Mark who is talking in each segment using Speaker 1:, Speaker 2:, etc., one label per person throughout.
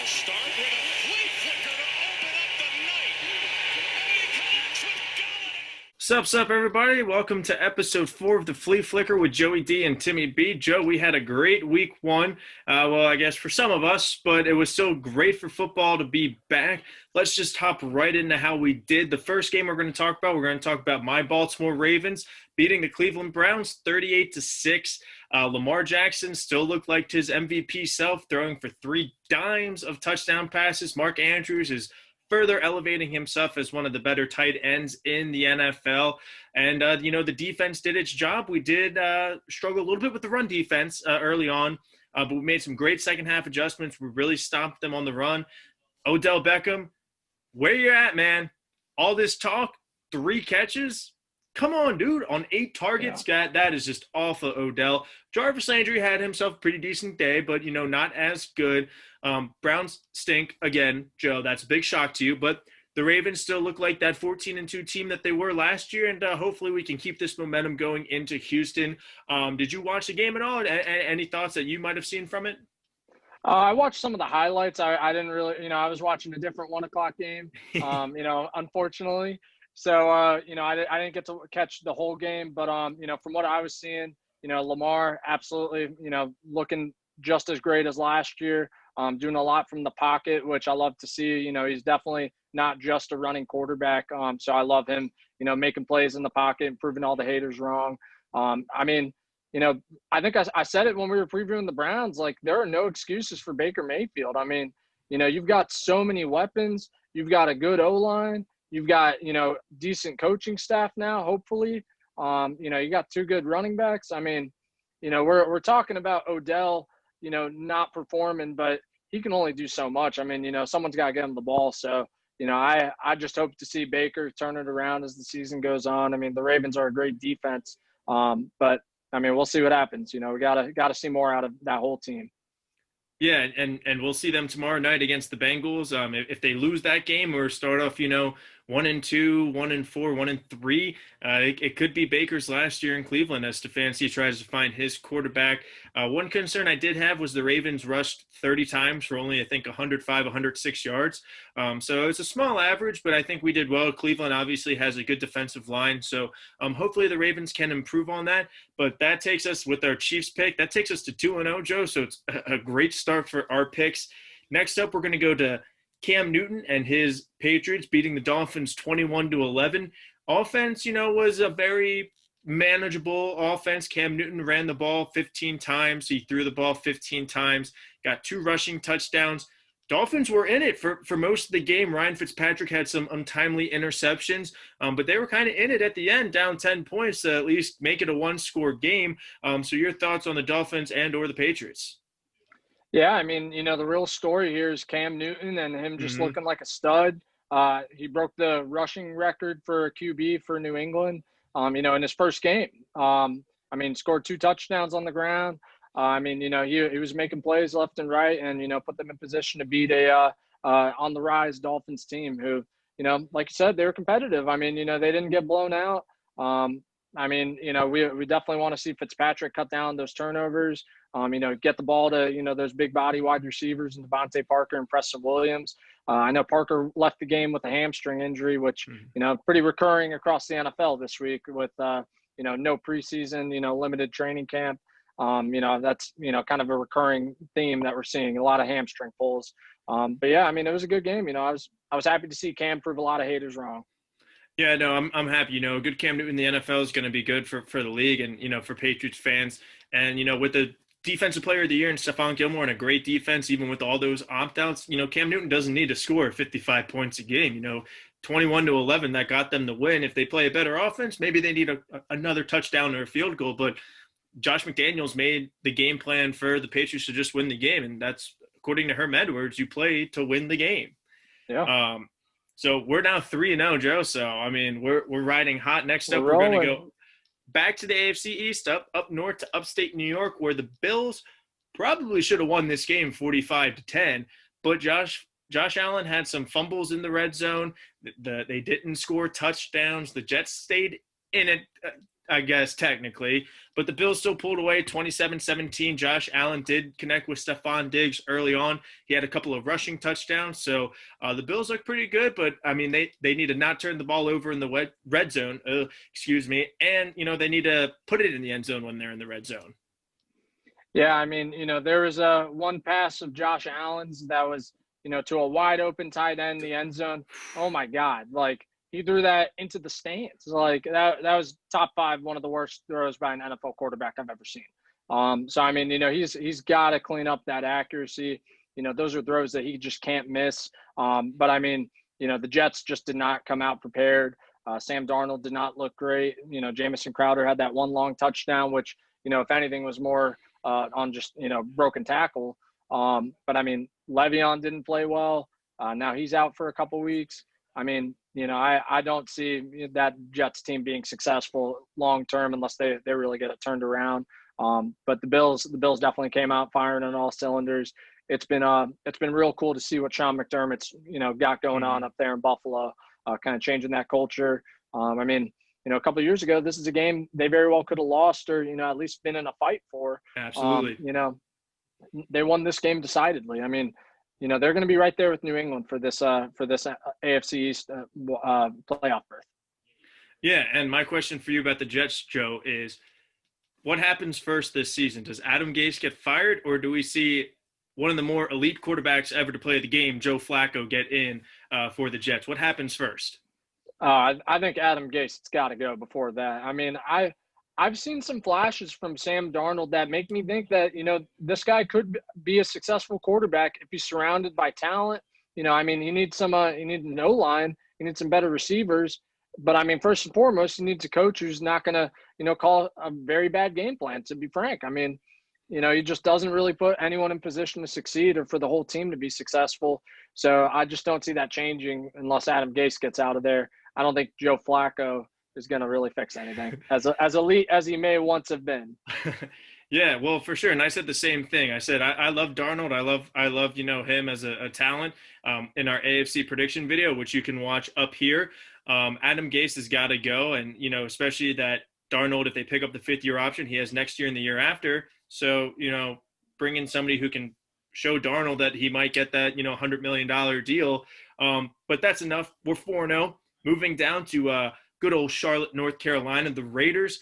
Speaker 1: start with a flea flicker to open up the night. And he connects with Galladay.
Speaker 2: Sup, everybody? Welcome to episode 4 of the Flea Flicker with Joey D and Timmy B. Joe, we had a great week 1. Well, I guess for some of us, but it was still great for football to be back. Let's just hop right into how we did. The first game we're going to talk about my Baltimore Ravens beating the Cleveland Browns 38-6. Lamar Jackson still looked like his MVP self, throwing for 3 dimes of touchdown passes. Mark Andrews is further elevating himself as one of the better tight ends in the NFL. And, the defense did its job. We did struggle a little bit with the run defense early on, but we made some great second half adjustments. We really stopped them on the run. Odell Beckham, where you at, man? All this talk, 3 catches? Come on, dude. On 8 targets, that is just awful, Odell. Jarvis Landry had himself a pretty decent day, but, not as good. Browns stink again, Joe. That's a big shock to you, but the Ravens still look like that 14-2 team that they were last year, and hopefully we can keep this momentum going into Houston. Did you watch the game at all? Any thoughts that you might have seen from it?
Speaker 3: I watched some of the highlights. I didn't really, I was watching a different 1:00 game, unfortunately. So, I didn't get to catch the whole game, but, from what I was seeing, Lamar absolutely, looking just as great as last year, doing a lot from the pocket, which I love to see. He's definitely not just a running quarterback. So I love him, making plays in the pocket and proving all the haters wrong. I think I said it when we were previewing the Browns, like there are no excuses for Baker Mayfield. You've got so many weapons. You've got a good O-line. You've got, decent coaching staff now, hopefully. You got 2 good running backs. We're talking about Odell, not performing, but he can only do so much. Someone's got to get him the ball. So, I just hope to see Baker turn it around as the season goes on. The Ravens are a great defense. But we'll see what happens. We gotta see more out of that whole team.
Speaker 2: Yeah, and we'll see them tomorrow night against the Bengals. If they lose that game or start off, 1-2, 1-4, 1-3, it could be Baker's last year in Cleveland as Stefanski tries to find his quarterback. One concern I did have was the Ravens rushed 30 times for only, I think, 105, 106 yards. So it's a small average, but I think we did well. Cleveland obviously has a good defensive line, so hopefully the Ravens can improve on that. But that takes us, with our Chiefs pick, that takes us to 2-0, Joe, so it's a great start for our picks. Next up, we're going to go to Cam Newton and his Patriots beating the Dolphins 21-11. Offense, was a very manageable offense. Cam Newton ran the ball 15 times. He threw the ball 15 times, got 2 rushing touchdowns. Dolphins were in it for most of the game. Ryan Fitzpatrick had some untimely interceptions, but they were kind of in it at the end, down 10 points to at least make it a 1-score game. So your thoughts on the Dolphins and or the Patriots?
Speaker 3: Yeah, the real story here is Cam Newton and him just looking like a stud. He broke the rushing record for a QB for New England, in his first game. Scored 2 touchdowns on the ground. He was making plays left and right and, put them in position to beat a on the rise Dolphins team who, like you said, they were competitive. They didn't get blown out. We definitely want to see Fitzpatrick cut down those turnovers, get the ball to, those big body wide receivers and Devontae Parker and Preston Williams. I know Parker left the game with a hamstring injury, which, pretty recurring across the NFL this week with, no preseason, limited training camp. That's, kind of a recurring theme that we're seeing, a lot of hamstring pulls. But yeah, it was a good game. I was happy to see Cam prove a lot of haters wrong.
Speaker 2: Yeah, no, I'm happy. Good Cam Newton in the NFL is going to be good for the league and, for Patriots fans. And, with the Defensive Player of the Year and Stephon Gilmore and a great defense, even with all those opt-outs, Cam Newton doesn't need to score 55 points a game. 21-11, that got them the win. If they play a better offense, maybe they need another touchdown or a field goal. But Josh McDaniels made the game plan for the Patriots to just win the game. And that's, according to Herm Edwards, you play to win the game.
Speaker 3: Yeah.
Speaker 2: So we're now 3-0, Joe. So, we're riding hot. Next up, we're going to go back to the AFC East, up north to upstate New York, where the Bills probably should have won this game 45-10. But Josh Allen had some fumbles in the red zone. They didn't score touchdowns. The Jets stayed in it. I guess, technically. But the Bills still pulled away 27-17. Josh Allen did connect with Stephon Diggs early on. He had a couple of rushing touchdowns. So the Bills look pretty good. But, I mean, they need to not turn the ball over in the red zone. And, they need to put it in the end zone when they're in the red zone.
Speaker 3: Yeah, I mean, there was one pass of Josh Allen's that was, to a wide open tight end in the end zone. Oh my God. Like, he threw that into the stands. Like that was top 5, one of the worst throws by an NFL quarterback I've ever seen. So I mean, he's got to clean up that accuracy. Those are throws that he just can't miss. But I mean, the Jets just did not come out prepared. Sam Darnold did not look great. Jamison Crowder had that one long touchdown, which, if anything was more on just, broken tackle. But I mean, Le'Veon didn't play well. Now he's out for a couple weeks. I mean, I don't see that Jets team being successful long term unless they really get it turned around. But the Bills definitely came out firing on all cylinders. It's been real cool to see what Sean McDermott's got going on up there in Buffalo, kind of changing that culture. I mean, a couple of years ago, this is a game they very well could have lost or at least been in a fight for.
Speaker 2: Absolutely.
Speaker 3: They won this game decidedly. I mean, they're going to be right there with New England for this AFC East playoff berth.
Speaker 2: Yeah, and my question for you about the Jets, Joe, is what happens first this season? Does Adam Gase get fired, or do we see one of the more elite quarterbacks ever to play the game, Joe Flacco, get in for the Jets? What happens first?
Speaker 3: I think Adam Gase has got to go before that. I mean, I've seen some flashes from Sam Darnold that make me think that, this guy could be a successful quarterback if he's surrounded by talent. I mean, he needs an O-line. He needs some better receivers. But, I mean, first and foremost, he needs a coach who's not going to, call a very bad game plan, to be frank. I mean, he just doesn't really put anyone in position to succeed or for the whole team to be successful. So I just don't see that changing unless Adam Gase gets out of there. I don't think Joe Flacco is going to really fix anything as elite as he may once have been.
Speaker 2: Yeah, well, for sure. And I said the same thing. I said, I love Darnold. I love, him as a talent in our AFC prediction video, which you can watch up here. Adam Gase has got to go. And, especially that Darnold, if they pick up the 5th-year option, he has next year and the year after. So, bring in somebody who can show Darnold that he might get that, $100 million deal. But that's enough. We're 4-0. Moving down to good old Charlotte, North Carolina. The Raiders,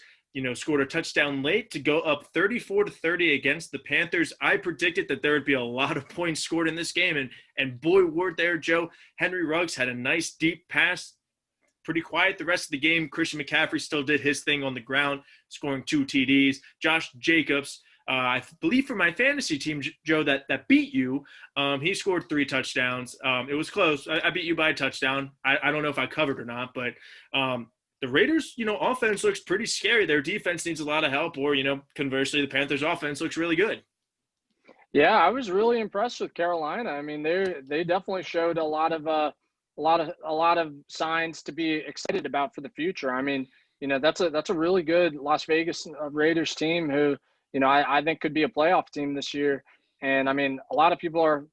Speaker 2: scored a touchdown late to go up 34-30 against the Panthers. I predicted that there would be a lot of points scored in this game. And boy, were there, Joe. Henry Ruggs had a nice deep pass. Pretty quiet the rest of the game. Christian McCaffrey still did his thing on the ground, scoring 2 TDs. Josh Jacobs, I believe for my fantasy team, Joe, that beat you, he scored 3 touchdowns. It was close. I beat you by a touchdown. I don't know if I covered or not, but the Raiders, offense looks pretty scary. Their defense needs a lot of help, or, conversely, the Panthers offense looks really good.
Speaker 3: Yeah, I was really impressed with Carolina. I mean, they definitely showed a lot of signs to be excited about for the future. I mean, that's a really good Las Vegas Raiders team who, I think could be a playoff team this year. And I mean, a lot of people are,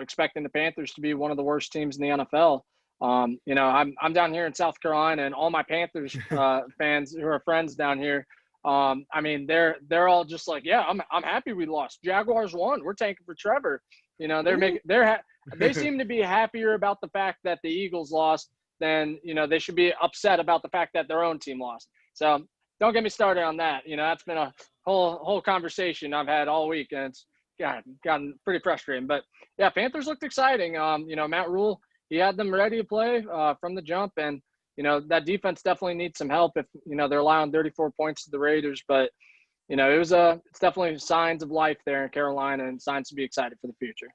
Speaker 3: expecting the Panthers to be one of the worst teams in the NFL. I'm down here in South Carolina, and all my Panthers fans who are friends down here, I mean, they're all just like, yeah, I'm happy we lost. Jaguars won. We're tanking for Trevor. They seem to be happier about the fact that the Eagles lost than, they should be upset about the fact that their own team lost. So don't get me started on that. That's been a whole conversation I've had all week, and it's gotten pretty frustrating. But yeah, Panthers looked exciting. Matt Rule, he had them ready to play from the jump, and that defense definitely needs some help if they're allowing 34 points to the Raiders. But it's definitely signs of life there in Carolina and signs to be excited for the future.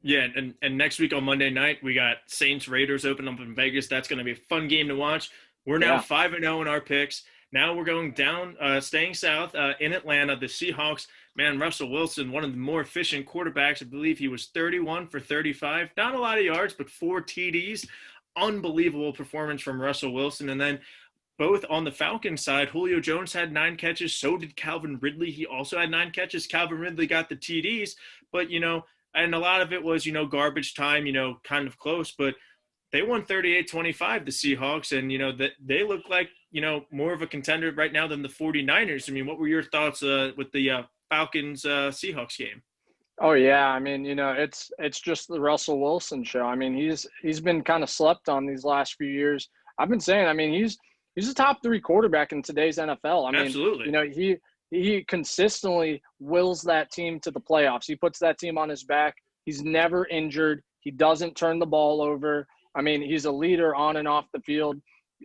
Speaker 2: Yeah, and next week on Monday night, we got Saints Raiders open up in Vegas. That's going to be a fun game to watch. We're now 5-0 in our picks. Now we're going down, staying south in Atlanta. The Seahawks, man, Russell Wilson, one of the more efficient quarterbacks. I believe he was 31 for 35. Not a lot of yards, but 4 TDs. Unbelievable performance from Russell Wilson. And then both on the Falcons side, Julio Jones had 9 catches. So did Calvin Ridley. He also had 9 catches. Calvin Ridley got the TDs. But, and a lot of it was, garbage time, kind of close. But they won 38-25, the Seahawks. And, that they look like, more of a contender right now than the 49ers. I mean, what were your thoughts with the Falcons Seahawks game?
Speaker 3: Oh yeah, I mean, it's just the Russell Wilson show. I mean, he's been kind of slept on these last few years. I've been saying, I mean, he's a top 3 quarterback in today's NFL. I mean,
Speaker 2: Absolutely.
Speaker 3: he consistently wills that team to the playoffs. He puts that team on his back. He's never injured. He doesn't turn the ball over. I mean, he's a leader on and off the field.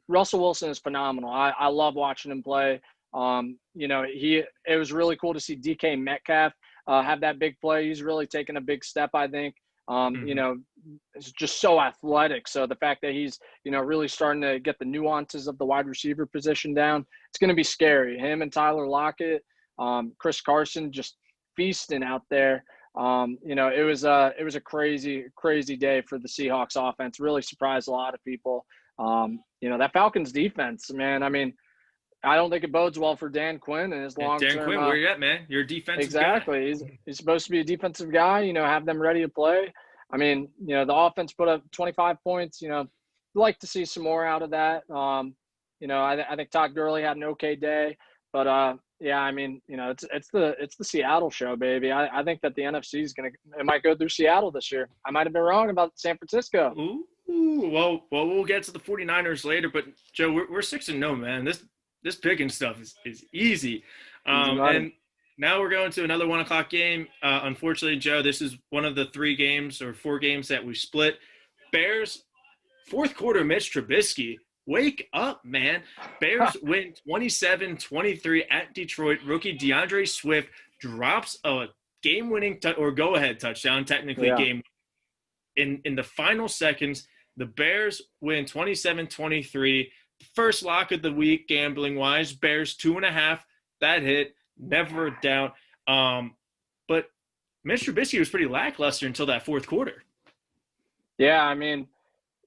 Speaker 3: Russell Wilson is phenomenal. I love watching him play. It was really cool to see DK Metcalf have that big play. He's really taken a big step, I think. It's just so athletic. So the fact that he's, really starting to get the nuances of the wide receiver position down, it's going to be scary. Him and Tyler Lockett, Chris Carson just feasting out there. It was a crazy, crazy day for the Seahawks offense. Really surprised a lot of people. That Falcons defense, man. I mean, I don't think it bodes well for Dan Quinn and his long-term.
Speaker 2: Dan Quinn, where you at, man? You're a defensive guy.
Speaker 3: Exactly. He's supposed to be a defensive guy. Have them ready to play. I mean, the offense put up 25 points. Like to see some more out of that. I think Todd Gurley had an okay day, but yeah, I mean, it's the Seattle show, baby. I think that the NFC it might go through Seattle this year. I might have been wrong about San Francisco.
Speaker 2: Ooh, well, we'll get to the 49ers later, but Joe, we're 6-0, man. This picking stuff is easy. And now we're going to another 1 o'clock game. Unfortunately, Joe, this is one of the 3 games or 4 games that we split. Bears, fourth quarter, Mitch Trubisky. Wake up, man. Bears win 27-23 at Detroit. Rookie DeAndre Swift drops a game-winning or go-ahead touchdown, technically game. In the final seconds, the Bears win 27-23. First lock of the week, gambling-wise. Bears 2.5. That hit. Never a doubt. But Mitch Trubisky was pretty lackluster until that fourth quarter.
Speaker 3: Yeah, I mean,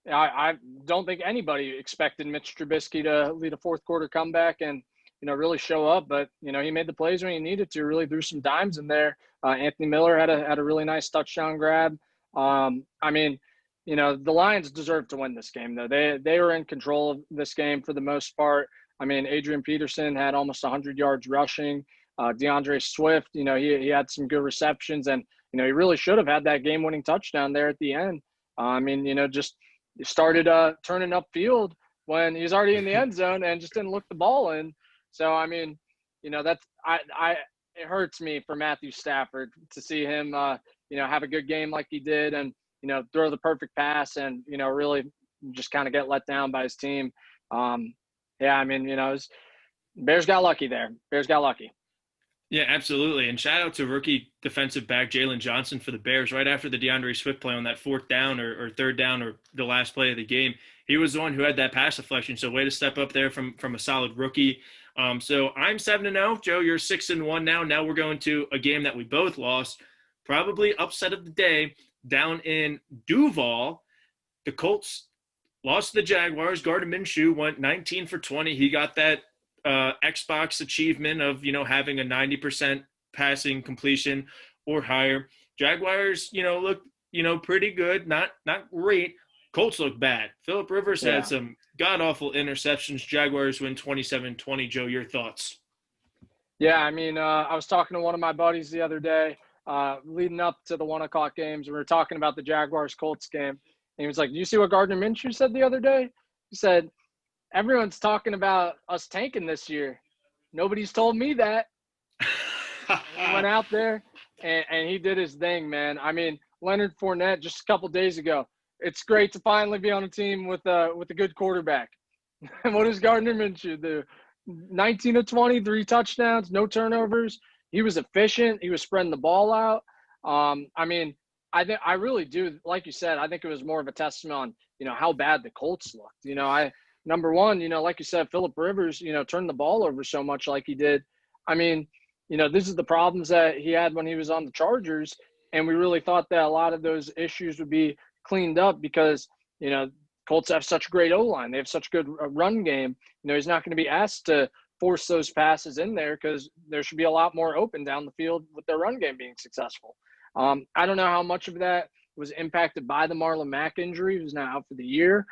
Speaker 3: I don't think anybody expected Mitch Trubisky to lead a fourth quarter comeback and, really show up. But, he made the plays when he needed to, really threw some dimes in there. Anthony Miller had a really nice touchdown grab. I mean, the Lions deserve to win this game, though. They were in control of this game for the most part. I mean, Adrian Peterson had almost 100 yards rushing. DeAndre Swift, he had some good receptions, and, he really should have had that game-winning touchdown there at the end. I mean, just started turning upfield when he was already in the end zone and just didn't look the ball in. So, I mean, that's it hurts me for Matthew Stafford to see him, have a good game like he did and, throw the perfect pass and, really just kind of get let down by his team. Yeah, I mean, Bears got lucky there. Bears got lucky.
Speaker 2: Yeah, absolutely. And shout out to rookie defensive back Jalen Johnson for the Bears right after the DeAndre Swift play on that fourth down or third down or the last play of the game. He was the one who had that pass deflection. So way to step up there from a solid rookie. So I'm 7-0. Joe, you're 6-1 now. Now we're going to a game that we both lost. Probably upset of the day down in Duval. The Colts lost to the Jaguars. Gardner Minshew went 19 for 20. He got that Xbox achievement of, having a 90% passing completion or higher. Jaguars, look, pretty good. Not great. Colts look bad. Phillip Rivers had some god-awful interceptions. Jaguars win 27-20. Joe, your thoughts?
Speaker 3: Yeah, I mean, I was talking to one of my buddies the other day leading up to the 1 o'clock games. We were talking about the Jaguars-Colts game. And he was like, "Do you see what Gardner Minshew said the other day?" He said, "Everyone's talking about us tanking this year. Nobody's told me that." He went out there and he did his thing, man. I mean, Leonard Fournette just a couple days ago. It's great to finally be on a team with a good quarterback. And what does Gardner Minshew do? 19 of 20, 3 touchdowns, no turnovers. He was efficient. He was spreading the ball out. I mean, I really do, like you said, I think it was more of a testament on, how bad the Colts looked. Number one, like you said, Phillip Rivers, turned the ball over so much like he did. I mean, this is the problems that he had when he was on the Chargers. And we really thought that a lot of those issues would be cleaned up because, Colts have such a great O-line. They have such a good run game. He's not going to be asked to force those passes in there because there should be a lot more open down the field with their run game being successful. I don't know how much of that was impacted by the Marlon Mack injury, who's now out for the year.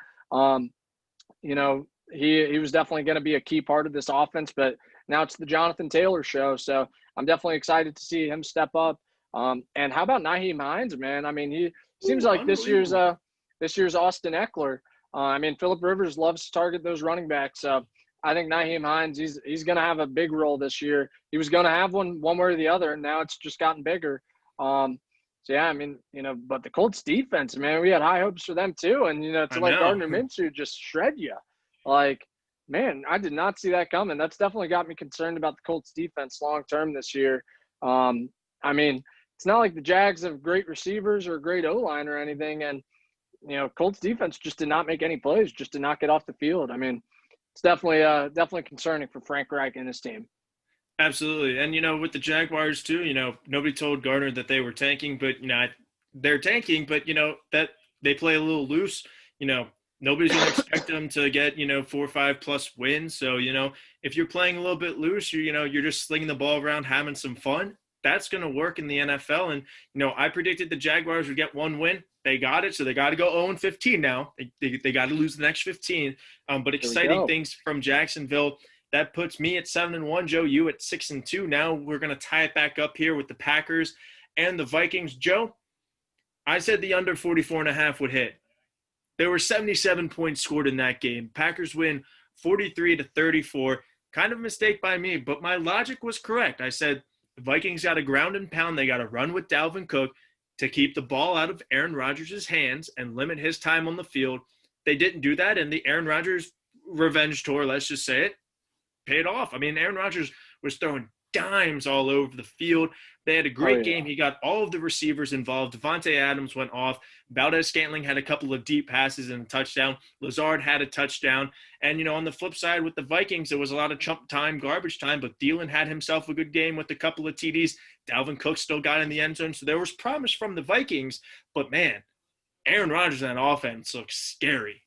Speaker 3: he was definitely going to be a key part of this offense, but now it's the Jonathan Taylor show. So I'm definitely excited to see him step up. And how about Nyheim Hines, man? I mean, he seems
Speaker 2: Ooh,
Speaker 3: like this year's
Speaker 2: unbelievable.
Speaker 3: Austin Eckler. I mean, Phillip Rivers loves to target those running backs. So I think Nyheim Hines, he's going to have a big role this year. He was going to have one way or the other, and now it's just gotten bigger. So yeah, I mean, but the Colts defense, man, we had high hopes for them too, and to
Speaker 2: I
Speaker 3: let
Speaker 2: know.
Speaker 3: Gardner Minshew just shred you, like, man, I did not see that coming. That's definitely got me concerned about the Colts defense long term this year. I mean, it's not like the Jags have great receivers or great O-line or anything, and Colts defense just did not make any plays, just did not get off the field. I mean, it's definitely concerning for Frank Reich and his team.
Speaker 2: Absolutely. And, with the Jaguars too, nobody told Gardner that they were tanking, but, they're tanking, but, that they play a little loose. Nobody's going to expect them to get, 4 or 5 plus wins. So, if you're playing a little bit loose, you're just slinging the ball around, having some fun. That's going to work in the NFL. And, I predicted the Jaguars would get 1 win. They got it. So they got to go 0-15 now. They got to lose the next 15. But exciting things from Jacksonville. That puts me at 7-1, Joe, you at 6-2. Now we're going to tie it back up here with the Packers and the Vikings. Joe, I said the under 44.5 would hit. There were 77 points scored in that game. Packers win 43-34. Kind of a mistake by me, but my logic was correct. I said the Vikings got to ground and pound. They got to run with Dalvin Cook to keep the ball out of Aaron Rodgers' hands and limit his time on the field. They didn't do that, and the Aaron Rodgers revenge tour, let's just say it, paid off. I mean, Aaron Rodgers was throwing dimes all over the field. They had a great game. He got all of the receivers involved. Devontae Adams went off. Valdez-Scantling had a couple of deep passes and a touchdown. Lazard had a touchdown. And, on the flip side with the Vikings, there was a lot of chump time, garbage time, but Thielen had himself a good game with a couple of TDs. Dalvin Cook still got in the end zone. So there was promise from the Vikings. But, man, Aaron Rodgers and that offense looks scary.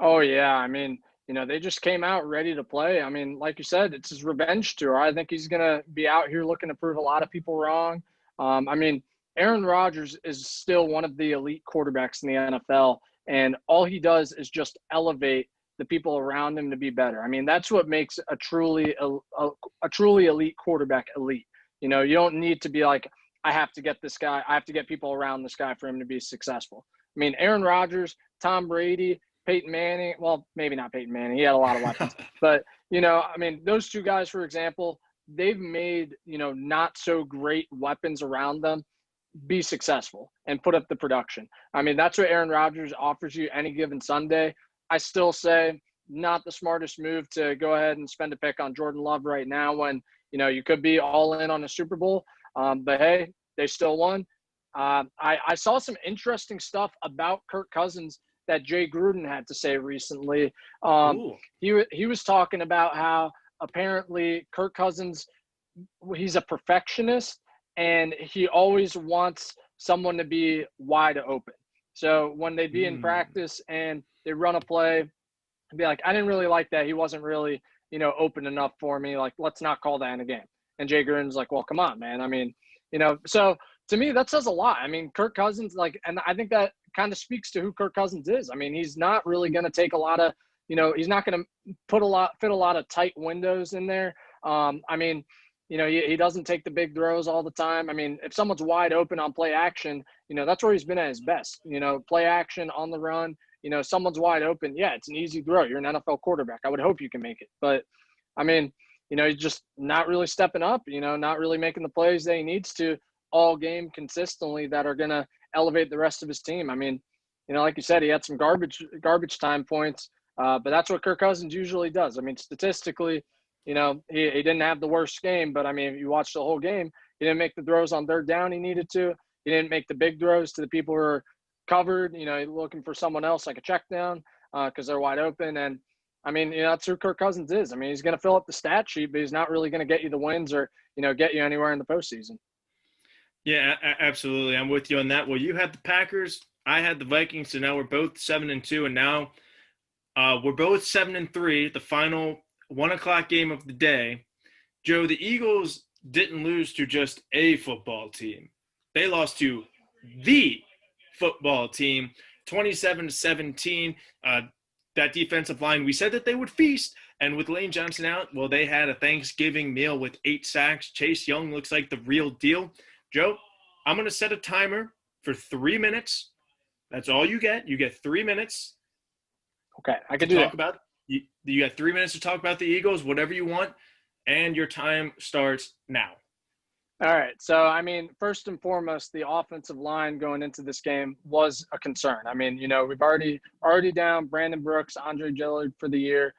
Speaker 3: Oh, yeah. I mean, they just came out ready to play. I mean, like you said, it's his revenge tour. I think he's going to be out here looking to prove a lot of people wrong. I mean, Aaron Rodgers is still one of the elite quarterbacks in the NFL, and all he does is just elevate the people around him to be better. I mean, that's what makes a truly elite quarterback elite. You don't need to be like, I have to get this guy. I have to get people around this guy for him to be successful. I mean, Aaron Rodgers, Tom Brady, Peyton Manning, well, maybe not Peyton Manning. He had a lot of weapons. But, I mean, those two guys, for example, they've made, not so great weapons around them be successful and put up the production. I mean, that's what Aaron Rodgers offers you any given Sunday. I still say not the smartest move to go ahead and spend a pick on Jordan Love right now when, you could be all in on a Super Bowl. But, hey, they still won. I saw some interesting stuff about Kirk Cousins that Jay Gruden had to say recently. He was talking about how apparently Kirk Cousins, he's a perfectionist and he always wants someone to be wide open. So when they be in practice and they run a play, be like, I didn't really like that. He wasn't really, open enough for me. Like, let's not call that in a game. And Jay Gruden's like, well, come on, man. I mean, so to me, that says a lot. I mean, Kirk Cousins, and I think that kind of speaks to who Kirk Cousins is. I mean, he's not really going to take a lot of, he's not going to fit a lot of tight windows in there. I mean, he doesn't take the big throws all the time. I mean, if someone's wide open on play action, that's where he's been at his best. Play action on the run, someone's wide open. Yeah, it's an easy throw. You're an NFL quarterback. I would hope you can make it. But, I mean, he's just not really stepping up, not really making the plays that he needs to all game consistently that are going to elevate the rest of his team. I mean, like you said, he had some garbage time points, but that's what Kirk Cousins usually does. I mean, statistically, he didn't have the worst game, but I mean, if you watch the whole game, he didn't make the throws on third down he needed to. He didn't make the big throws to the people who are covered, looking for someone else like a check down because they're wide open. And I mean, that's who Kirk Cousins is. I mean, he's going to fill up the stat sheet, but he's not really going to get you the wins or, get you anywhere in the postseason.
Speaker 2: Yeah, absolutely. I'm with you on that. Well, you had the Packers. I had the Vikings. So now we're both 7-2. And now we're both 7-3, the final 1:00 game of the day. Joe, the Eagles didn't lose to just a football team. They lost to the football team, 27-17. that defensive line, we said that they would feast. And with Lane Johnson out, well, they had a Thanksgiving meal with 8 sacks. Chase Young looks like the real deal. Joe, I'm going to set a timer for 3 minutes. That's all you get. You get 3 minutes.
Speaker 3: Okay, I can
Speaker 2: to
Speaker 3: do
Speaker 2: talk
Speaker 3: that.
Speaker 2: about. You got 3 minutes to talk about the Eagles, whatever you want, and your time starts now.
Speaker 3: All right. So, I mean, first and foremost, the offensive line going into this game was a concern. I mean, we've already down Brandon Brooks, Andre Dillard for the year.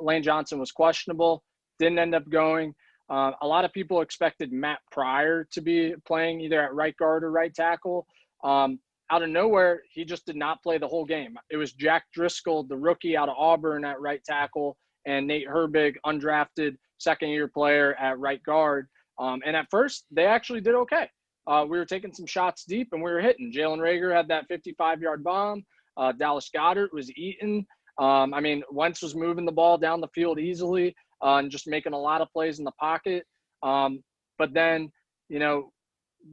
Speaker 3: Lane Johnson was questionable, didn't end up going. A lot of people expected Matt Pryor to be playing either at right guard or right tackle. Out of nowhere, he just did not play the whole game. It was Jack Driscoll, the rookie out of Auburn, at right tackle, and Nate Herbig, undrafted second-year player, at right guard. And at first, they actually did okay. We were taking some shots deep, and we were hitting. Jalen Reagor had that 55-yard bomb. Dallas Goedert was eating. Wentz was moving the ball down the field easily and just making a lot of plays in the pocket. But then,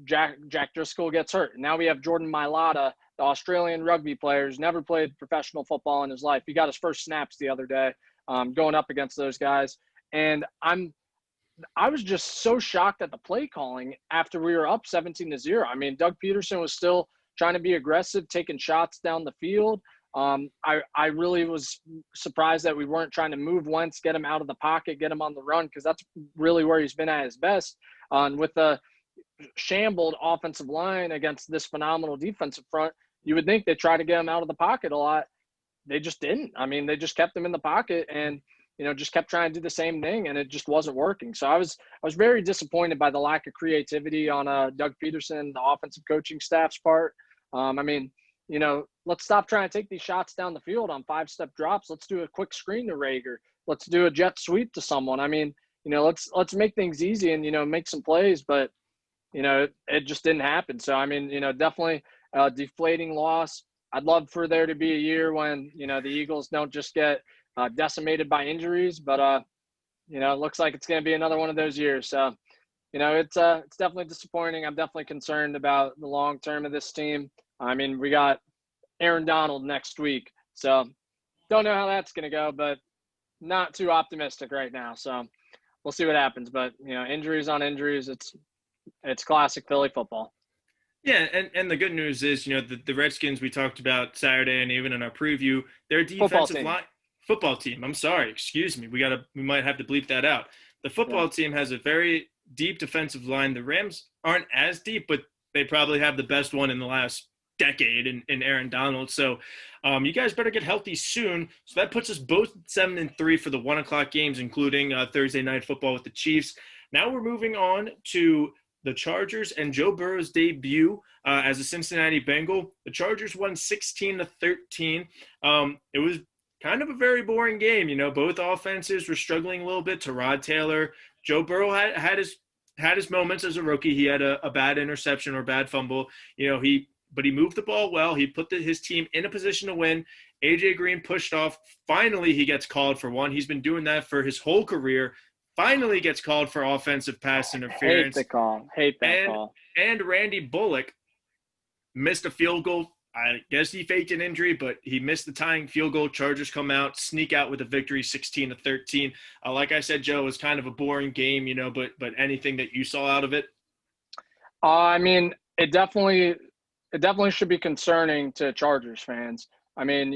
Speaker 3: Jack Driscoll gets hurt. Now we have Jordan Mailata, the Australian rugby player who's never played professional football in his life. He got his first snaps the other day going up against those guys. And I was just so shocked at the play calling after we were up 17-0. I mean, Doug Peterson was still trying to be aggressive, taking shots down the field. I really was surprised that we weren't trying to move Wentz, get him out of the pocket, get him on the run, because that's really where he's been at his best. And with the shambled offensive line against this phenomenal defensive front, you would think they'd try to get him out of the pocket a lot. They just didn't. I mean, they just kept him in the pocket and just kept trying to do the same thing, and it just wasn't working. So I was very disappointed by the lack of creativity on Doug Peterson, the offensive coaching staff's part. Let's stop trying to take these shots down the field on 5-step drops. Let's do a quick screen to Reagor. Let's do a jet sweep to someone. I mean, let's make things easy and make some plays, but it just didn't happen. So I mean, definitely a deflating loss. I'd love for there to be a year when the Eagles don't just get decimated by injuries, but it looks like it's going to be another one of those years. So it's definitely disappointing. I'm definitely concerned about the long term of this team. I mean, we got Aaron Donald next week, so don't know how that's going to go, but not too optimistic right now. So we'll see what happens. But injuries on injuries, it's classic Philly football.
Speaker 2: Yeah, and the good news is, the Redskins we talked about Saturday and even in our preview, their defensive line football team. I'm sorry, excuse me. We might have to bleep that out. The football team has a very deep defensive line. The Rams aren't as deep, but they probably have the best one in the last decade in Aaron Donald. So you guys better get healthy soon. So that puts us both 7-3 for the 1:00 games, including Thursday night football with the Chiefs. Now we're moving on to the Chargers and Joe Burrow's debut as a Cincinnati Bengal. The Chargers won 16-13. It was kind of a very boring game. Both offenses were struggling a little bit. Tyrod Taylor, Joe Burrow had his moments as a rookie. He had a bad interception or bad fumble. But he moved the ball well. He put his team in a position to win. AJ Green pushed off. Finally, he gets called for one. He's been doing that for his whole career. Finally gets called for offensive pass interference.
Speaker 3: Hate that call.
Speaker 2: And Randy Bullock missed a field goal. I guess he faked an injury, but he missed the tying field goal. Chargers come out, sneak out with a victory, 16-13. Like I said, Joe, it was kind of a boring game, but anything that you saw out of it?
Speaker 3: I mean, it definitely should be concerning to Chargers fans. I mean,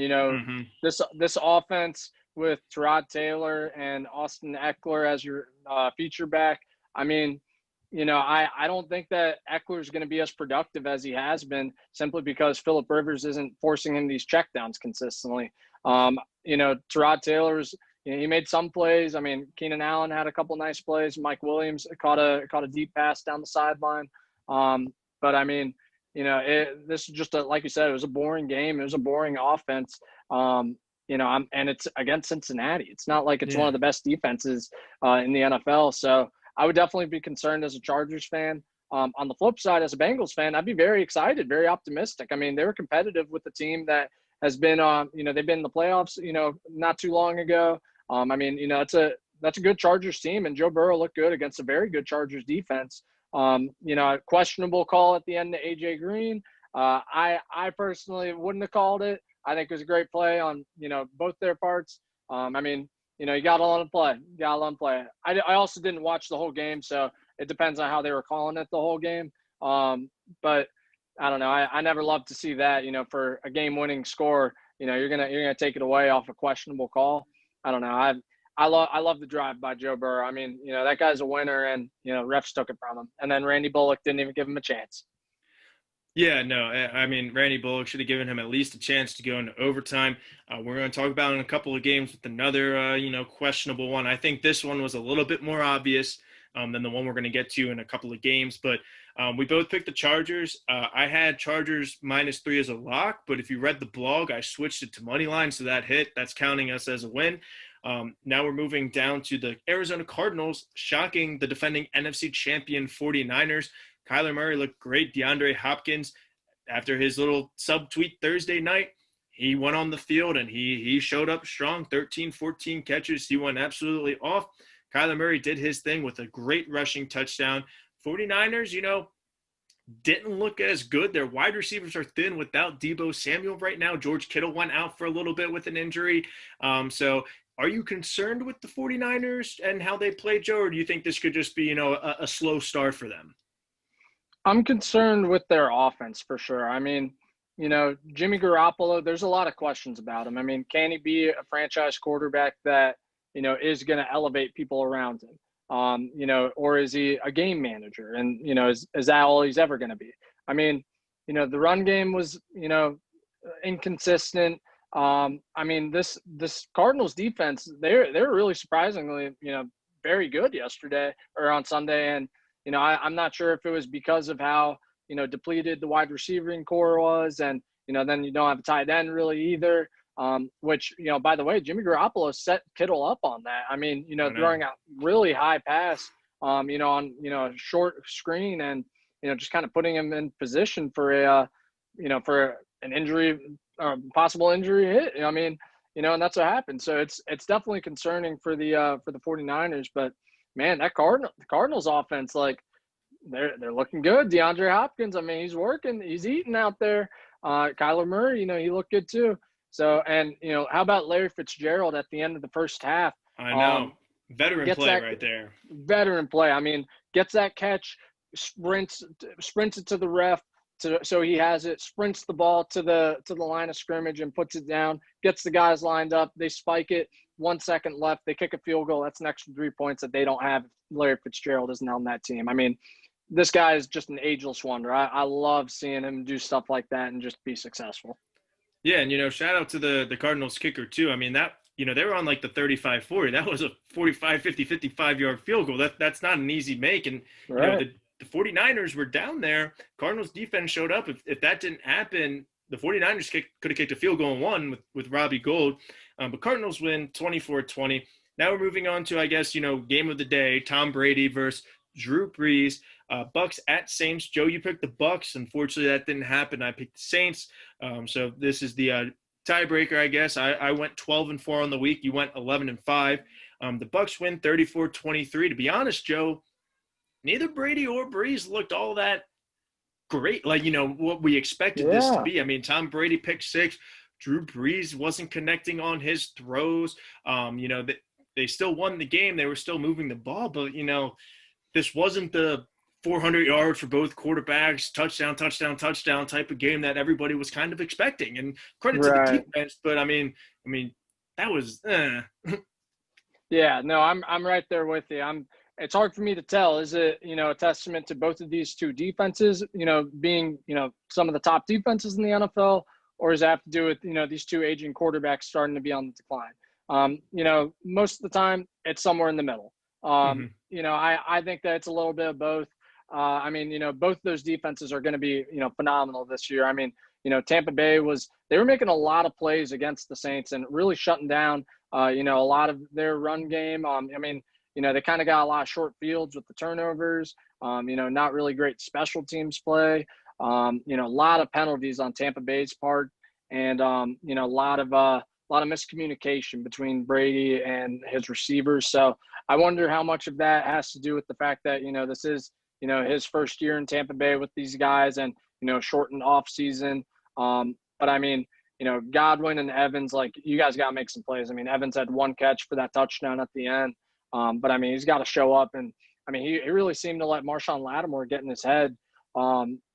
Speaker 3: this offense with Tyrod Taylor and Austin Eckler as your feature back. I mean, I don't think that Eckler is going to be as productive as he has been simply because Phillip Rivers isn't forcing him these checkdowns consistently. Tyrod Taylor's, he made some plays. I mean, Keenan Allen had a couple nice plays. Mike Williams caught a deep pass down the sideline. But I mean, this is just like you said, it was a boring game. It was a boring offense. And it's against Cincinnati. It's not like it's one of the best defenses in the NFL. So I would definitely be concerned as a Chargers fan. On the flip side, as a Bengals fan, I'd be very excited, very optimistic. I mean, they were competitive with the team that has been, they've been in the playoffs, not too long ago. That's a good Chargers team, and Joe Burrow looked good against a very good Chargers defense. A questionable call at the end to AJ Green. I personally wouldn't have called it. I think it was a great play on, both their parts. I mean, you got to let them play. You got to let them play. I also didn't watch the whole game, so it depends on how they were calling it the whole game. But I don't know. I never love to see that, for a game-winning score, you're gonna take it away off a questionable call. I don't know. I love the drive by Joe Burrow. I mean, that guy's a winner, and refs took it from him. And then Randy Bullock didn't even give him a chance.
Speaker 2: Yeah, no, I mean, Randy Bullock should have given him at least a chance to go into overtime. We're going to talk about in a couple of games with another, questionable one. I think this one was a little bit more obvious than the one we're going to get to in a couple of games. But we both picked the Chargers. I had Chargers -3 as a lock, but if you read the blog, I switched it to money line, so that hit. That's counting us as a win. Now we're moving down to the Arizona Cardinals, shocking the defending NFC champion 49ers. Kyler Murray looked great. DeAndre Hopkins, after his little subtweet Thursday night, he went on the field and he showed up strong. 13, 14 catches. He went absolutely off. Kyler Murray did his thing with a great rushing touchdown. 49ers, didn't look as good. Their wide receivers are thin without Deebo Samuel right now. George Kittle went out for a little bit with an injury. So are you concerned with the 49ers and how they play, Joe, or do you think this could just be, a slow start for them?
Speaker 3: I'm concerned with their offense for sure. I mean, Jimmy Garoppolo, there's a lot of questions about him. I mean, can he be a franchise quarterback that, is going to elevate people around him? Or is he a game manager? And, is that all he's ever going to be? I mean, the run game was, inconsistent. I mean, this Cardinals defense, they're really surprisingly, very good yesterday or on Sunday. And, I'm not sure if it was because of how, depleted the wide receiving core was. And, then you don't have a tight end really either. Which, by the way, Jimmy Garoppolo set Kittle up on that. I mean, throwing a really high pass, on, a short screen and, just kind of putting him in position for for an injury, possible injury hit. I mean, and that's what happened. So it's definitely concerning for the 49ers, but man, the Cardinals offense, like they're looking good. DeAndre Hopkins, I mean, he's working, he's eating out there. Kyler Murray, he looked good too. So, and, how about Larry Fitzgerald at the end of the first half?
Speaker 2: I know. Veteran play right there.
Speaker 3: Veteran play. I mean, gets that catch, sprints it to the ref, so he has it, sprints the ball to the line of scrimmage and puts it down, gets the guys lined up. They spike it. 1 second left. They kick a field goal. That's an extra 3 points that they don't have if Larry Fitzgerald isn't on that team. I mean, this guy is just an ageless wonder. I love seeing him do stuff like that and just be successful.
Speaker 2: Yeah, and, shout out to the Cardinals kicker, too. I mean, that, they were on like the 35-40. That was a 45, 50, 55-yard field goal. That's not an easy make. And,
Speaker 3: right.
Speaker 2: The 49ers were down there. Cardinals defense showed up. If that didn't happen, the 49ers could have kicked a field goal and won with Robbie Gould. But Cardinals win 24-20. Now we're moving on to, I guess, game of the day, Tom Brady versus Drew Brees. Bucks at Saints. Joe, you picked the Bucks. Unfortunately, that didn't happen. I picked the Saints. So this is the tiebreaker, I guess. I went 12-4 on the week. You went 11-5. The Bucks win 34-23. To be honest, Joe, neither Brady or Brees looked all that great. Like, what we expected this to be. I mean, Tom Brady picked 6. Drew Brees wasn't connecting on his throws. They still won the game. They were still moving the ball, but, this wasn't the 400 yards for both quarterbacks, touchdown type of game that everybody was kind of expecting. And credit to the defense, but I mean, that was.
Speaker 3: Yeah, no, I'm right there with you. It's hard for me to tell. Is it, a testament to both of these two defenses, being, some of the top defenses in the NFL, or does it have to do with, these two aging quarterbacks starting to be on the decline? Most of the time it's somewhere in the middle. I think that it's a little bit of both. I mean, both those defenses are going to be, phenomenal this year. I mean, Tampa Bay they were making a lot of plays against the Saints and really shutting down, a lot of their run game. I mean, they kind of got a lot of short fields with the turnovers, not really great special teams play, a lot of penalties on Tampa Bay's part, and, a lot of miscommunication between Brady and his receivers. So I wonder how much of that has to do with the fact that, this is, his first year in Tampa Bay with these guys and, shortened off season. But I mean, Godwin and Evans, like, you guys got to make some plays. I mean, Evans had one catch for that touchdown at the end. But, I mean, he's got to show up. And, I mean, he really seemed to let Marshawn Lattimore get in his head. They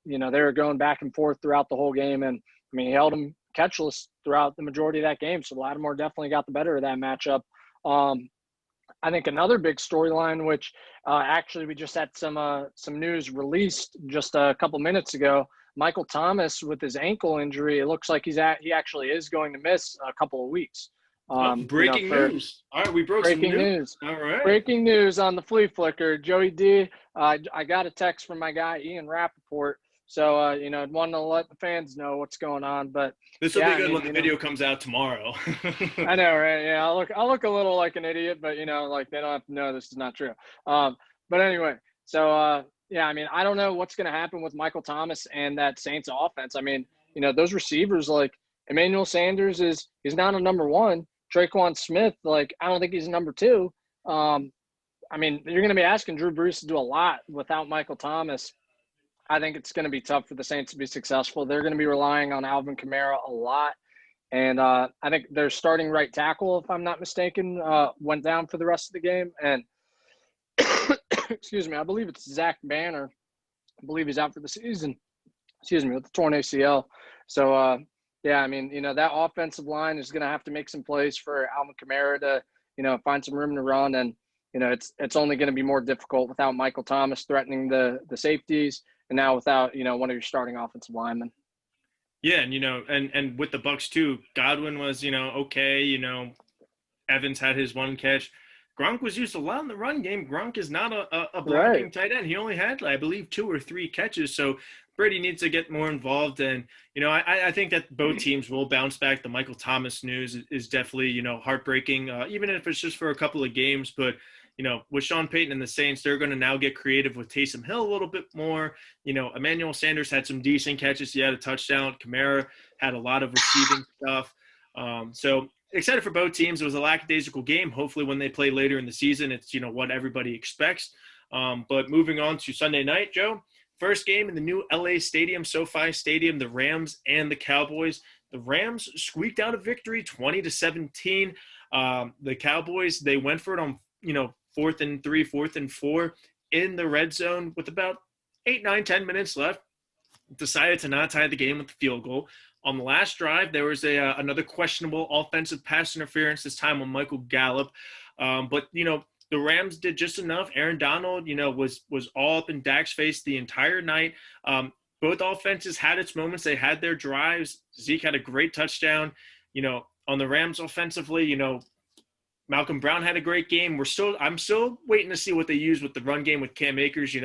Speaker 3: were going back and forth throughout the whole game. And, I mean, he held him catchless throughout the majority of that game. So Lattimore definitely got the better of that matchup. I think another big storyline, which actually we just had some news released just a couple minutes ago. Michael Thomas with his ankle injury, it looks like he actually is going to miss a couple of weeks.
Speaker 2: Breaking news. All right, we broke some news. All right.
Speaker 3: Breaking news on the Flea Flicker. Joey D, I got a text from my guy Ian Rappaport. So, I'd want to let the fans know what's going on. But
Speaker 2: this will be good when the video comes out tomorrow.
Speaker 3: I know, right? Yeah, I'll look a little like an idiot, but, they don't have to know this is not true. But anyway, so, I mean, I don't know what's going to happen with Michael Thomas and that Saints offense. I mean, those receivers, like Emmanuel Sanders he's not a number one. Traquan Smith, like, I don't think he's a number two. I mean, you're going to be asking Drew Brees to do a lot without Michael Thomas. I think it's going to be tough for the Saints to be successful. They're going to be relying on Alvin Kamara a lot. And I think their starting right tackle, if I'm not mistaken, went down for the rest of the game. And excuse me, I believe it's Zach Banner. I believe he's out for the season. Excuse me, with the torn ACL. So, I mean, that offensive line is going to have to make some plays for Alvin Kamara to, find some room to run. And, it's only going to be more difficult without Michael Thomas threatening the safeties, and now without, one of your starting offensive linemen.
Speaker 2: Yeah, and with the Bucs too, Godwin was, okay, Evans had his one catch. Gronk was used a lot in the run game. Gronk is not a blocking tight end. He only had, I believe, 2 or 3 catches. So Brady needs to get more involved. And, I think that both teams will bounce back. The Michael Thomas news is definitely, heartbreaking, even if it's just for a couple of games. But, with Sean Payton and the Saints, they're going to now get creative with Taysom Hill a little bit more. Emmanuel Sanders had some decent catches. He had a touchdown. Kamara had a lot of receiving stuff. So excited for both teams. It was a lackadaisical game. Hopefully when they play later in the season, it's, what everybody expects. But moving on to Sunday night, Joe, first game in the new LA Stadium, SoFi Stadium, the Rams and the Cowboys. The Rams squeaked out a victory, 20-17. The Cowboys, they went for it on, 4th and 3, 4th and 4 in the red zone with about 8, 9, 10 minutes left. Decided to not tie the game with the field goal. On the last drive, there was another questionable offensive pass interference, this time on Michael Gallup. But, the Rams did just enough. Aaron Donald, was all up in Dak's face the entire night. Both offenses had its moments. They had their drives. Zeke had a great touchdown. On the Rams offensively, Malcolm Brown had a great game. I'm still waiting to see what they use with the run game with Cam Akers.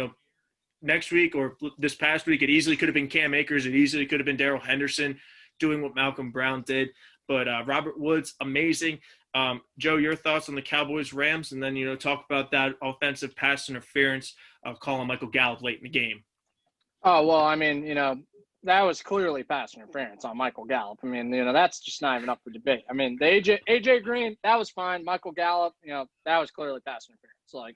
Speaker 2: Next week or this past week, it easily could have been Cam Akers. It easily could have been Darrell Henderson doing what Malcolm Brown did. But Robert Woods, amazing. Joe, your thoughts on the Cowboys-Rams, and then, talk about that offensive pass interference call on Michael Gallup late in the game.
Speaker 3: Oh, well, I mean, that was clearly pass interference on Michael Gallup. I mean, that's just not even up for debate. I mean, the AJ Green, that was fine. Michael Gallup, that was clearly pass interference. Like,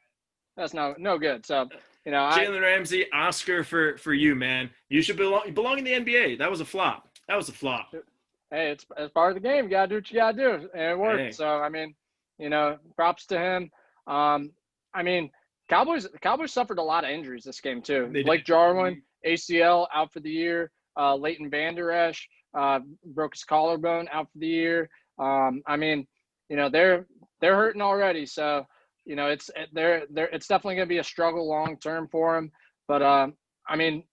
Speaker 3: that's no good. So,
Speaker 2: Jalen Ramsey, Oscar for you, man. You should belong in the NBA. That was a flop.
Speaker 3: Hey, it's part of the game. You gotta do what you gotta do, and it worked.
Speaker 2: Hey.
Speaker 3: So, I mean, props to him. I mean, Cowboys suffered a lot of injuries this game too. Blake Jarwin, ACL, out for the year. Leighton Vander Esch broke his collarbone, out for the year. I mean, they're hurting already. So, it's definitely going to be a struggle long term for him. But I mean,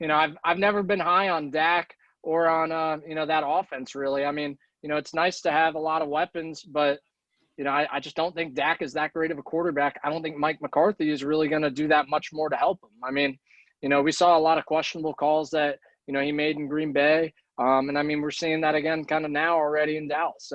Speaker 3: I've never been high on Dak or on that offense really. I mean, it's nice to have a lot of weapons, but I just don't think Dak is that great of a quarterback. I don't think Mike McCarthy is really going to do that much more to help him. I mean, we saw a lot of questionable calls that, he made in Green Bay. And I mean, we're seeing that again kind of now already in Dallas.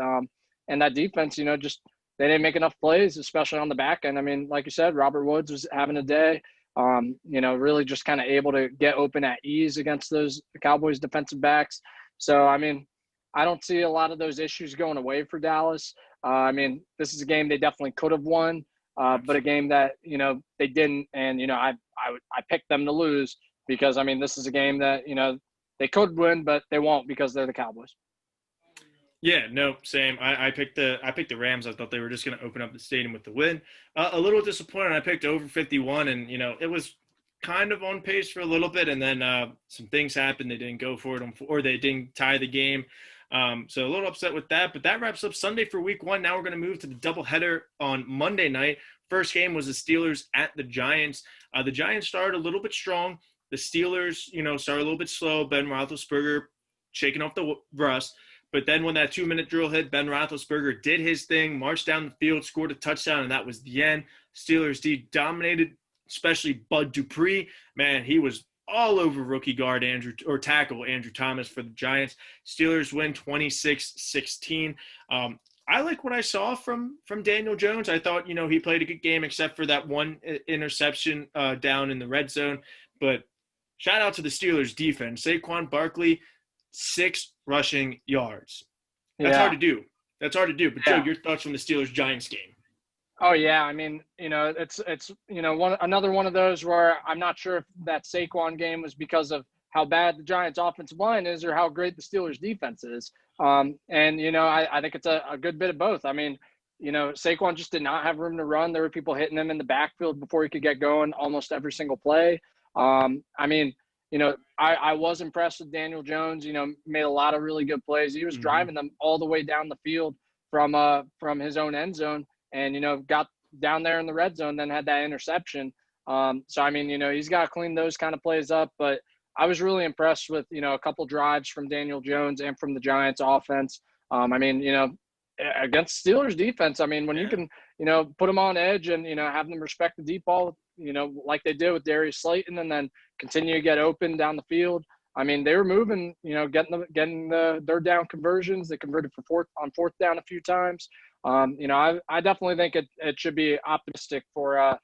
Speaker 3: And that defense, just they didn't make enough plays, especially on the back end. I mean, like you said, Robert Woods was having a day, really just kind of able to get open at ease against those Cowboys defensive backs. So, I mean, I don't see a lot of those issues going away for Dallas. I mean, this is a game they definitely could have won, but a game that, they didn't. And, I picked them to lose because, I mean, this is a game that, they could win, but they won't because they're the Cowboys.
Speaker 2: Yeah, no, same. I picked the Rams. I thought they were just going to open up the stadium with the win. A little disappointed. I picked over 51, and it was kind of on pace for a little bit, and then some things happened. They didn't go for it, or they didn't tie the game. So a little upset with that. But that wraps up Sunday for Week 1. Now we're going to move to the doubleheader on Monday night. First game was the Steelers at the Giants. The Giants started a little bit strong. The Steelers, started a little bit slow. Ben Roethlisberger shaking off the rust. But then when that 2-minute drill hit, Ben Roethlisberger did his thing, marched down the field, scored a touchdown, and that was the end. Steelers D dominated, especially Bud Dupree. Man, he was all over rookie guard tackle Andrew Thomas for the Giants. Steelers win 26-16. I like what I saw from Daniel Jones. I thought, he played a good game except for that one interception down in the red zone. But shout out to the Steelers defense. Saquon Barkley, 6 rushing yards. That's hard to do. But Joe, your thoughts from the Steelers-Giants game?
Speaker 3: Oh yeah, I mean, it's another one of those where I'm not sure if that Saquon game was because of how bad the Giants' offensive line is or how great the Steelers' defense is. I think it's a good bit of both. I mean, Saquon just did not have room to run. There were people hitting him in the backfield before he could get going almost every single play. I was impressed with Daniel Jones, made a lot of really good plays. He was driving them all the way down the field from his own end zone and, got down there in the red zone, then had that interception. He's got to clean those kind of plays up. But I was really impressed with, a couple drives from Daniel Jones and from the Giants offense. Against Steelers defense, when you can, put them on edge and, have them respect the deep ball, like they did with Darius Slayton, and then continue to get open down the field. They were moving, getting the third down conversions. They converted for fourth down a few times. I definitely think it should be optimistic for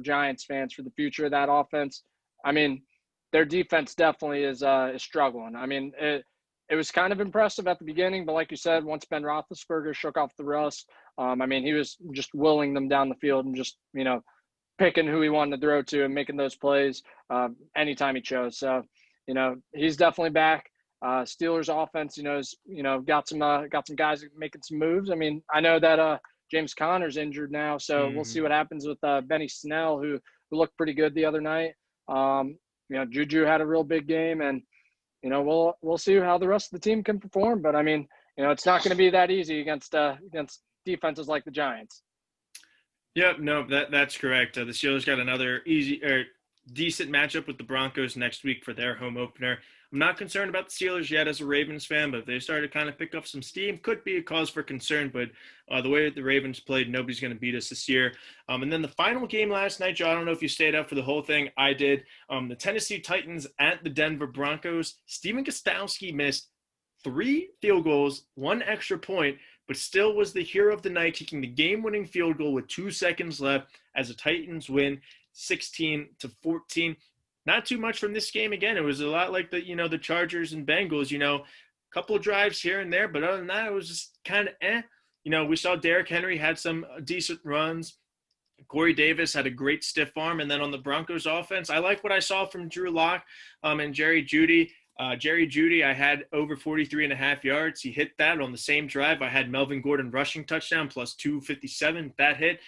Speaker 3: Giants fans for the future of that offense. Their defense definitely is struggling. It was kind of impressive at the beginning, but like you said, once Ben Roethlisberger shook off the rust, he was just willing them down the field and just, picking who he wanted to throw to and making those plays anytime he chose. So, he's definitely back. Steelers offense, is, got some guys making some moves. I know that James Conner's injured now, so we'll see what happens with Benny Snell, who looked pretty good the other night. Juju had a real big game, and we'll see how the rest of the team can perform. But it's not going to be that easy against defenses like the Giants.
Speaker 2: Yep, no, that's correct. The Steelers got another decent matchup with the Broncos next week for their home opener. I'm not concerned about the Steelers yet as a Ravens fan, but if they start to kind of pick up some steam, could be a cause for concern. But the way that the Ravens played, nobody's going to beat us this year. And then the final game last night, Joe, I don't know if you stayed up for the whole thing. I did. The Tennessee Titans at the Denver Broncos. Steven Gostkowski missed 3 field goals, 1 extra point, but still was the hero of the night, kicking the game-winning field goal with 2 seconds left as the Titans win 16-14. Not too much from this game. Again, it was a lot like the Chargers and Bengals, a couple of drives here and there, but other than that, it was just kind of we saw Derrick Henry had some decent runs. Corey Davis had a great stiff arm. And then on the Broncos offense, I like what I saw from Drew Lock and Jerry Jeudy. Jerry Jeudy, I had over 43.5 yards. He hit that on the same drive. I had Melvin Gordon rushing touchdown plus 257. That hit.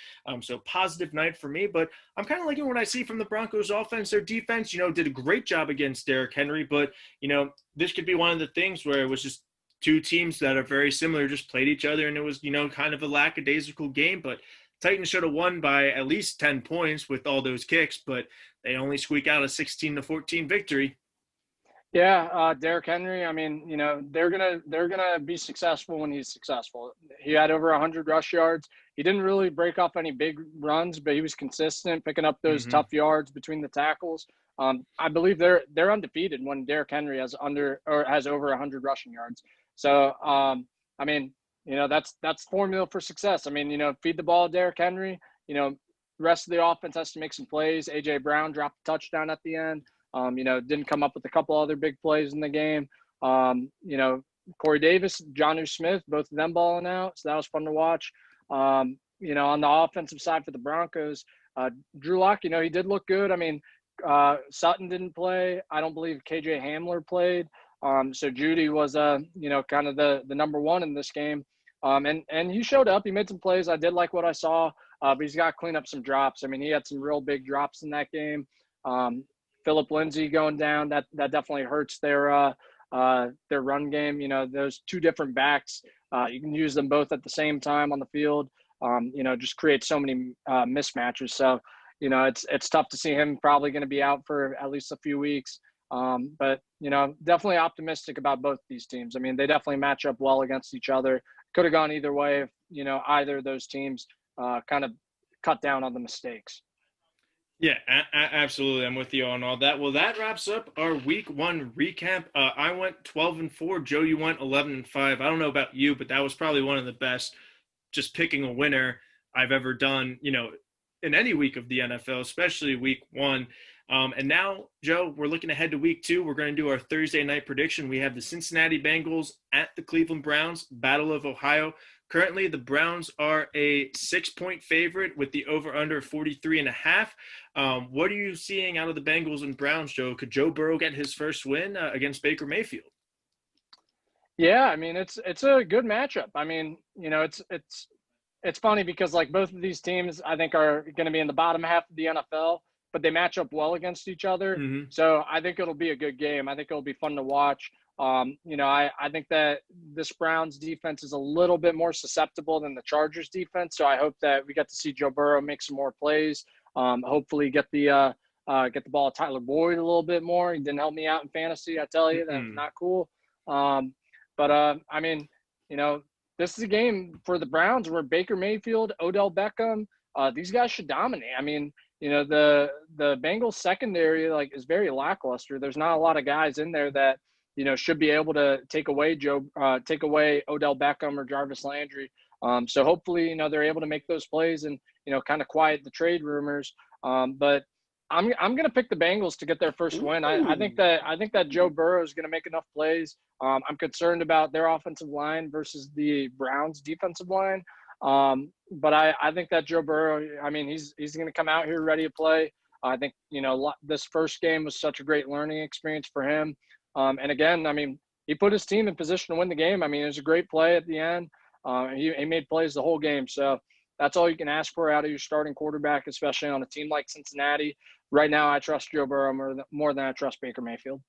Speaker 2: So positive night for me. But I'm kind of liking what I see from the Broncos offense. Their defense, did a great job against Derrick Henry. But, this could be one of the things where it was just 2 teams that are very similar, just played each other. And it was, kind of a lackadaisical game. But Titans should have won by at least 10 points with all those kicks. But they only squeak out a 16-14 victory.
Speaker 3: Yeah, Derrick Henry. They're gonna be successful when he's successful. He had over 100 rush yards. He didn't really break off any big runs, but he was consistent, picking up those tough yards between the tackles. I believe they're undefeated when Derrick Henry has over 100 rushing yards. So, that's formula for success. Feed the ball to Derrick Henry. The rest of the offense has to make some plays. A.J. Brown dropped a touchdown at the end. Didn't come up with a couple other big plays in the game. Corey Davis, Jonnu Smith, both of them balling out. So that was fun to watch. On the offensive side for the Broncos, Drew Lock, he did look good. Sutton didn't play. I don't believe KJ Hamler played. So Judy was, kind of the number one in this game. And he showed up. He made some plays. I did like what I saw, but he's got to clean up some drops. I mean, he had some real big drops in that game. Phillip Lindsay going down, that definitely hurts their run game. Those two different backs, you can use them both at the same time on the field. Just create so many mismatches. So, it's tough to see him probably going to be out for at least a few weeks. But definitely optimistic about both these teams. I mean, they definitely match up well against each other. Could have gone either way if, either of those teams kind of cut down on the mistakes.
Speaker 2: Yeah, absolutely. I'm with you on all that. Well, that wraps up our week 1 recap. I went 12-4. Joe, you went 11-5. I don't know about you, but that was probably one of the best just picking a winner I've ever done, in any week of the NFL, especially week 1. And now, Joe, we're looking ahead to week 2. We're going to do our Thursday night prediction. We have the Cincinnati Bengals at the Cleveland Browns, Battle of Ohio. Currently, the Browns are a 6-point favorite with the over-under 43.5. What are you seeing out of the Bengals and Browns, Joe? Could Joe Burrow get his first win against Baker Mayfield?
Speaker 3: Yeah, I mean, it's a good matchup. I mean, it's funny because like both of these teams, I think are going to be in the bottom half of the NFL, but they match up well against each other.
Speaker 2: Mm-hmm.
Speaker 3: So I think it'll be a good game. I think it'll be fun to watch. I think that this Browns defense is a little bit more susceptible than the Chargers defense. So I hope that we get to see Joe Burrow make some more plays. Hopefully get the ball to Tyler Boyd a little bit more. He didn't help me out in fantasy. I tell you, that's not cool. I mean, this is a game for the Browns where Baker Mayfield, Odell Beckham, these guys should dominate. I mean, the Bengals secondary is very lackluster. There's not a lot of guys in there that should be able to take away Odell Beckham or Jarvis Landry. So hopefully they're able to make those plays and kind of quiet the trade rumors. But I'm going to pick the Bengals to get their first win. I think that Joe Burrow is going to make enough plays. I'm concerned about their offensive line versus the Browns defensive line. But I think that Joe Burrow, I mean, he's going to come out here ready to play. I think, this first game was such a great learning experience for him. And again, I mean, he put his team in position to win the game. I mean, it was a great play at the end. He made plays the whole game. So that's all you can ask for out of your starting quarterback, especially on a team like Cincinnati. Right now, I trust Joe Burrow more than I trust Baker Mayfield.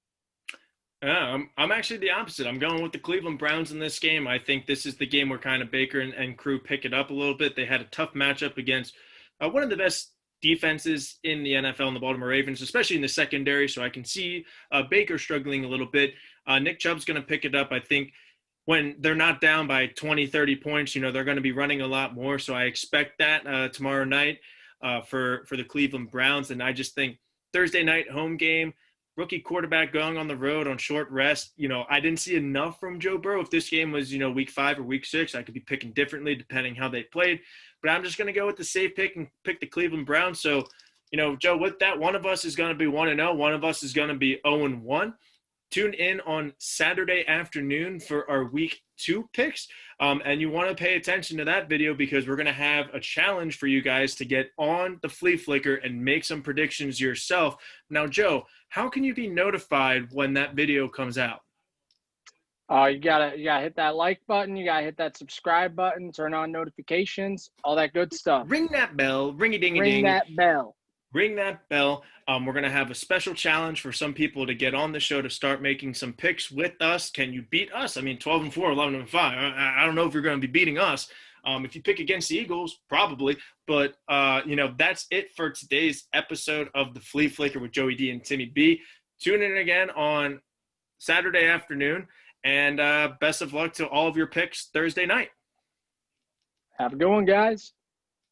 Speaker 2: I'm actually the opposite. I'm going with the Cleveland Browns in this game. I think this is the game where kind of Baker and crew pick it up a little bit. They had a tough matchup against one of the best defenses in the NFL in the Baltimore Ravens, especially in the secondary. So I can see Baker struggling a little bit. Nick Chubb's going to pick it up. I think when they're not down by 20, 30 points, they're going to be running a lot more. So I expect that tomorrow night for the Cleveland Browns. And I just think Thursday night home game, rookie quarterback going on the road on short rest. I didn't see enough from Joe Burrow. If this game was, week 5 or week 6, I could be picking differently depending how they played. But I'm just going to go with the safe pick and pick the Cleveland Browns. So, Joe, with that, one of us is going to be 1-0. One of us is going to be 0-1. Tune in on Saturday afternoon for our week 2 picks. And you want to pay attention to that video because we're going to have a challenge for you guys to get on the Flea Flicker and make some predictions yourself. Now, Joe, how can you be notified when that video comes out?
Speaker 3: You gotta hit that like button. You gotta hit that subscribe button. Turn on notifications. All that good stuff.
Speaker 2: Ring that bell. Ring-a-ding-a-ding.
Speaker 3: Ring that bell.
Speaker 2: Ring that bell. We're going to have a special challenge for some people to get on the show to start making some picks with us. Can you beat us? I mean, 12-4, 11-5. I don't know if you're going to be beating us. If you pick against the Eagles, probably. But, that's it for today's episode of the Flea Flicker with Joey D and Timmy B. Tune in again on Saturday afternoon. And best of luck to all of your picks Thursday night.
Speaker 3: Have a good one, guys.